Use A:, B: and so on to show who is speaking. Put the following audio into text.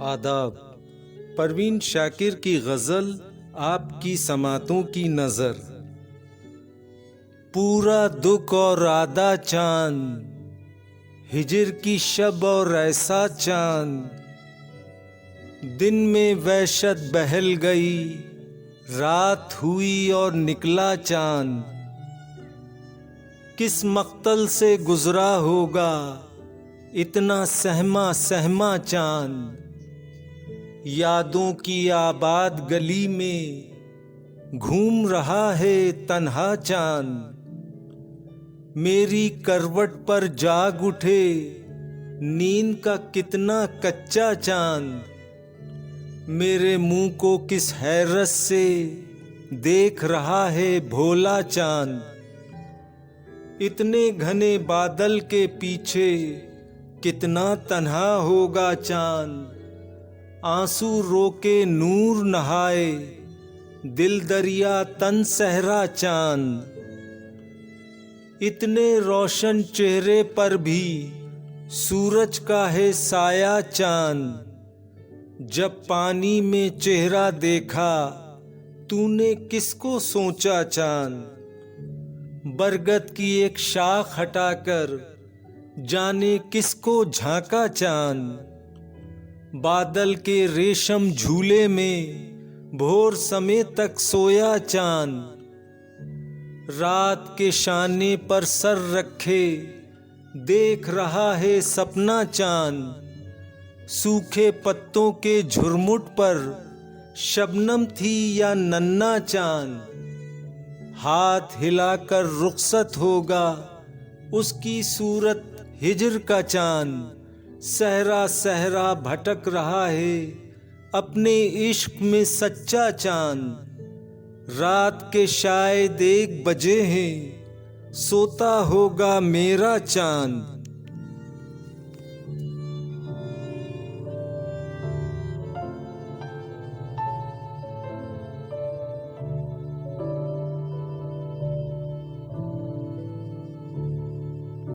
A: आदाब। परवीन शाकिर की गज़ल आपकी समातों की नज़र। पूरा दुख और आधा चांद, हिजर की शब और ऐसा चांद, दिन में वहशत बहल गई, रात हुई और निकला चांद। किस मक्तल से गुजरा होगा इतना सहमा सहमा चांद। यादों की आबाद गली में घूम रहा है तन्हा चांद। मेरी करवट पर जाग उठे नींद का कितना कच्चा चांद। मेरे मुंह को किस हैरत से देख रहा है भोला चांद। इतने घने बादल के पीछे कितना तन्हा होगा चांद। आंसू रोके नूर नहाए, दिल दरिया तन सहरा चांद। इतने रोशन चेहरे पर भी सूरज का है साया चांद। जब पानी में चेहरा देखा तूने किसको सोचा चांद। बरगद की एक शाख हटाकर जाने किसको झांका चांद। बादल के रेशम झूले में भोर समय तक सोया चांद। रात के शाने पर सर रखे देख रहा है सपना चांद। सूखे पत्तों के झुरमुट पर शबनम थी या नन्ना चांद। हाथ हिलाकर रुखसत होगा उसकी सूरत हिजर का चांद। सहरा सहरा भटक रहा है अपने इश्क में सच्चा चांद। रात के शायद 1 बजे हैं सोता होगा मेरा चांद।